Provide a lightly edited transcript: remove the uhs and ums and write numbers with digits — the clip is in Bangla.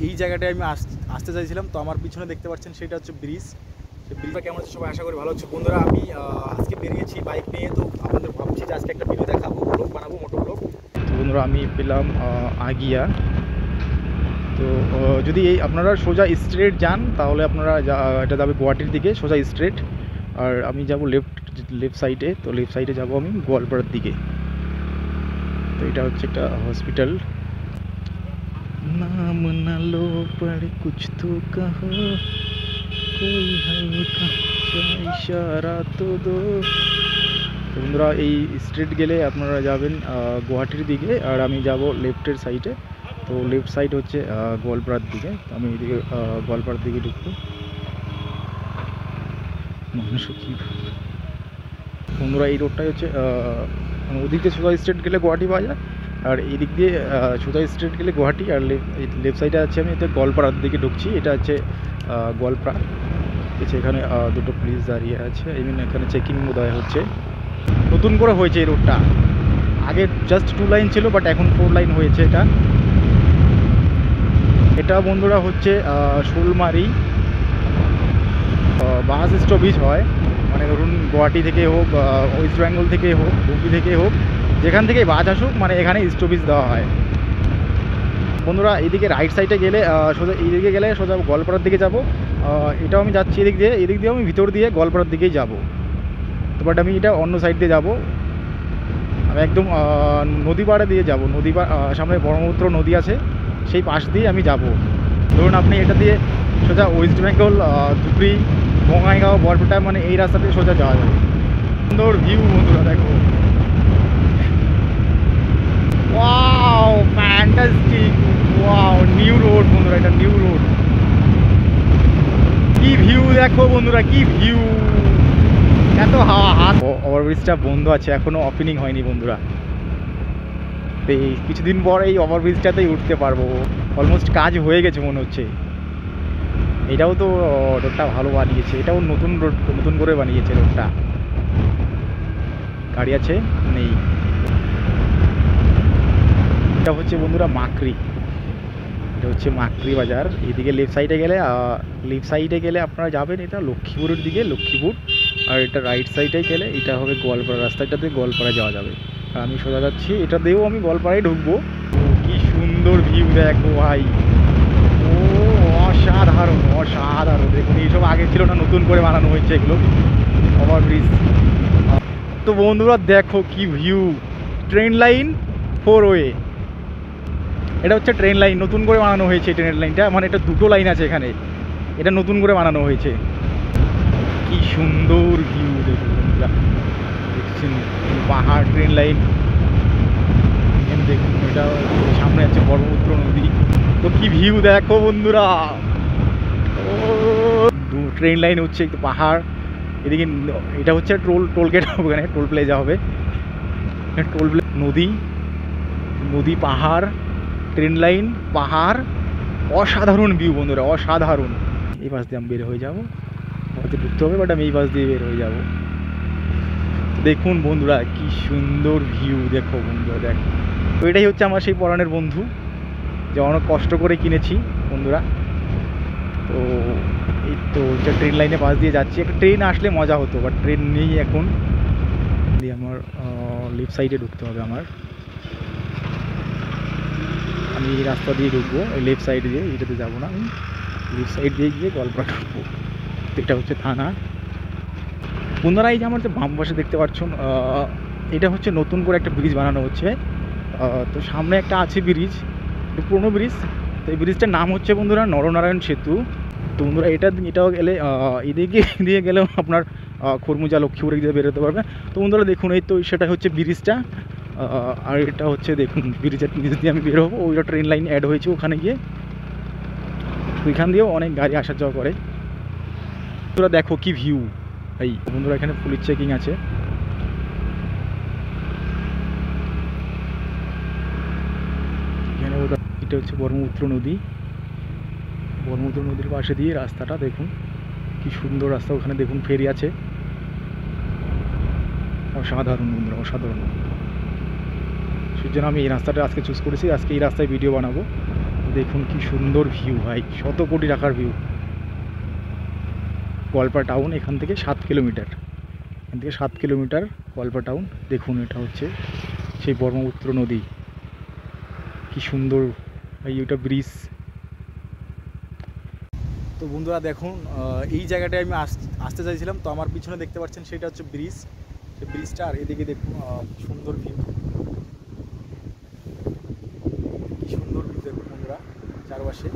এই জায়গাটায় আমি আসতে চাইছিলাম। তো আমার পিছনে দেখতে পাচ্ছেন সেটা হচ্ছে ব্রিজ। সেই ব্রিজটা কেমন হচ্ছে সবাই আশা করি ভালো হচ্ছে। বন্ধুরা আমি আজকে বেরিয়েছি বাইক নিয়ে, তো আপনাদের ভাবছি যে আজকে একটা ভিডিও দেখাবো, ব্লগ বানাবো, মোটো ব্লগ। তো বন্ধুরা আমি পেলাম আগিয়া। তো যদি এই আপনারা সোজা স্ট্রেট যান তাহলে আপনারা এটা যাবে গুয়াহাটির দিকে সোজা স্ট্রেট, আর আমি যাব লেফট সাইডে। তো লেফট সাইডে যাব আমি গোয়ালপাড়ার দিকে। তো এটা হচ্ছে একটা হসপিটাল। नाम न लो पर कुछ तो कहो, कोई हल्का सा इशारा तो दो। বন্ধুরা এই স্ট্রিট গেলে আপনারা যাবেন গুয়াহাটির দিকে, আর আমি যাব লেফটের সাইডে। তো লেফট সাইড হচ্ছে গোয়ালপাড়ার দিকে। তো আমি এদিকে গোয়ালপাড়ার দিকে ঢুকবো। মানুষ কি বন্ধুরা এই রোডটাই হচ্ছে ওদিক দিয়ে সোজা স্ট্রিট গেলে গুয়াহাটি পাওয়া যায়, আর এই দিক দিয়ে সোজা স্ট্রিট গেলে গুয়াহাটি। আর লেফট সাইডে আছে আমি এতে গোয়ালপাড়ার দিকে ঢুকছি। এটা হচ্ছে গোয়ালপাড়া। এখানে দুটো পুলিশ দাঁড়িয়ে আছে, ইভেন এখানে চেকিং বোধহয় হচ্ছে। নতুন করে হয়েছে এই রোডটা, আগে জাস্ট 2 লাইন ছিল, বাট এখন 4 লাইন হয়েছে। এটা বন্ধুরা হচ্ছে শোলমারি বাস স্টপেজ হয়। মানে ধরুন গুয়াহাটি থেকে হোক, ওয়েস্ট বেঙ্গল থেকে হোক, হুগলি থেকে হোক, যেখান থেকেই বাস আসুক, মানে এখানে স্টপেজ দেওয়া হয়। বন্ধুরা এইদিকে রাইট সাইডে গেলে সোজা এইদিকে গেলে সোজা গোয়ালপাড়ার দিকে যাব। এটাও আমি যাচ্ছি এদিক দিয়ে আমি ভিতর দিয়ে গোয়ালপাড়ার দিকেই যাব। তো বাট আমি এটা অন্য সাইড দিয়ে যাব। আমি একদম নদী পাড়ে দিয়ে যাব। সামনে ব্রহ্মপুত্র নদী আছে, সেই পাশ দিয়ে আমি যাব। ধরুন আপনি এটা দিয়ে সোজা ওয়েস্ট বেঙ্গল, ধুবড়ি, বঙ্গাইগাঁও, বরপেটা, মানে এই রাস্তা দিয়ে সোজা যাওয়া যাবে। সুন্দর ভিউ বন্ধুরা দেখো। Wow fantastic, wow new road বন্ধুরা, এটা নিউ রোড। কি ভিউ দেখো বন্ধুরা, কি ভিউ, এত হাওয়া। ওভারব্রিজটা বন্ধ আছে, এখনো ওপেনিং হয়নি বন্ধুরা। এই কিছুদিন পর এই ওভারব্রিজটাতেই উঠতে পারবো। অলমোস্ট কাজ হয়ে গেছে মনে হচ্ছে। এটাও তো রোডটা ভালো বানিয়েছে, এটাও নতুন করে বানিয়েছে রোডটা। গাড়ি আছে নেই। এটা হচ্ছে বন্ধুরা মাকড়ি, এটা হচ্ছে মাকড়ি বাজার। এদিকে লেফট সাইডে গেলে আপনারা যাবেন এটা লক্ষ্মীপুরের দিকে, লক্ষ্মীপুর। আর এটা রাইট সাইডে গেলে এটা হবে গোয়ালপাড়া। রাস্তাটাতে গোয়ালপাড়া যাওয়া যাবে। আর আমি সোজা যাচ্ছি, এটা দিয়েও আমি গোয়ালপাড়ায় ঢুকবো। কি সুন্দর ভিউ দেখো ভাই, ও অসাধারণ অসাধারণ। দেখুন এইসব আগে ছিল না, নতুন করে বানানো হয়েছে এগুলো ওভারব্রিজ। তো বন্ধুরা দেখো কি ভিউ, ট্রেন লাইন 4 ওয়ে। এটা হচ্ছে ট্রেন লাইন, নতুন করে বানানো হয়েছে ট্রেনের লাইনটা। মানে এটা 2টো লাইন আছে এখানে, এটা নতুন করে বানানো হয়েছে। কি সুন্দর ভিউ দেখুন বন্ধুরা, দেখছেন পাহাড়, ট্রেন লাইন দেখুন। এটা সামনে আছে ব্রহ্মপুত্র নদী। তো কি ভিউ দেখো বন্ধুরা, ও ট্রেন লাইন হচ্ছে একটু পাহাড়। এদিকে এটা হচ্ছে টোলগেট হবে, এখানে টোল প্লাজা হবে। নদী, পাহাড়, ট্রেন লাইন, পাহাড়, অসাধারণ ভিউ বন্ধুরা, অসাধারণ। এই পাশ দিয়ে আমি বের হয়ে যাবো, হয়তো ঢুকতে হবে, বাট আমি এই পাশ দিয়ে বের হয়ে যাব। দেখুন বন্ধুরা কি সুন্দর ভিউ দেখো বন্ধুরা, দেখো। তো এটাই হচ্ছে আমার সেই পরাণের বন্ধু, যে অনেক কষ্ট করে কিনেছি বন্ধুরা। তো এই তো ট্রেন লাইনে পাশ দিয়ে যাচ্ছি। একটা ট্রেন আসলে মজা হতো, বাট ট্রেন নেই এখন। দিয়ে আমার লেফট সাইডে ঢুকতে হবে। আমি এই রাস্তা দিয়ে ঢুকবো, এই লেফট সাইড দিয়ে, এটাতে যাবো না। আমি লেফট সাইড দিয়ে গিয়ে গোয়ালপাড়া ঢুকবো। এটা হচ্ছে থানা বন্ধুরা। এই যে আমার যে বাম পাশে দেখতে পাচ্ছেন, এটা হচ্ছে নতুন করে একটা ব্রিজ বানানো হচ্ছে। তো সামনে একটা আছে ব্রিজ, একটু পুরোনো ব্রিজ। তো এই ব্রিজটার নাম হচ্ছে বন্ধুরা নরনারায়ণ সেতু। তো বন্ধুরা এটাও গেলে এদিকে দিয়ে গেলেও আপনার খরমুজা, লক্ষ্মীপুরে গিয়ে বেরোতে পারবে। তো বন্ধুরা দেখুন এই তো সেটা হচ্ছে ব্রিজটা। আর এটা হচ্ছে দেখুন ব্রিজের নিচ দিয়ে আমি বেরোবো। ওইটা ট্রেন লাইন অ্যাড হয়েছে ওখানে গিয়ে, ওইখান দিয়েও অনেক গাড়ি আসা যাওয়া করে। তোরা দেখো কি ভিউ। এই বন্ধুরা এখানে পুলিশ চেকিং আছে। এখানে এটা হচ্ছে ব্রহ্মপুত্র নদীর পাশে দিয়ে রাস্তাটা দেখুন, কি সুন্দর রাস্তা। ওখানে দেখুন ফেরি আছে, অসাধারণ বন্ধুরা, অসাধারণ। সেই জন্য আমি এই রাস্তাটা আজকে চুজ করেছি, আজকে এই রাস্তায় ভিডিও বানাবো। দেখুন কি সুন্দর ভিউ ভাই, 100 কোটি টাকার ভিউ। গোয়ালপাড়া টাউন এখান থেকে 7 কিলোমিটার, এখান থেকে 7 কিলোমিটার গোয়ালপাড়া টাউন। দেখুন এটা হচ্ছে সেই ব্রহ্মপুত্র নদী, কি সুন্দর ভাই, ওটা ব্রিজ। তো বন্ধুরা দেখুন, এই জায়গাটায় আমি আসতে চাইছিলাম, তো আমার পিছনে দেখতে পাচ্ছেন সেটা হচ্ছে ব্রিজ, সেই ব্রিজটা। আর এদিকে দেখুন সুন্দর ভিউ, কি সুন্দর ভিউ দেখুন বন্ধুরা চারপাশে।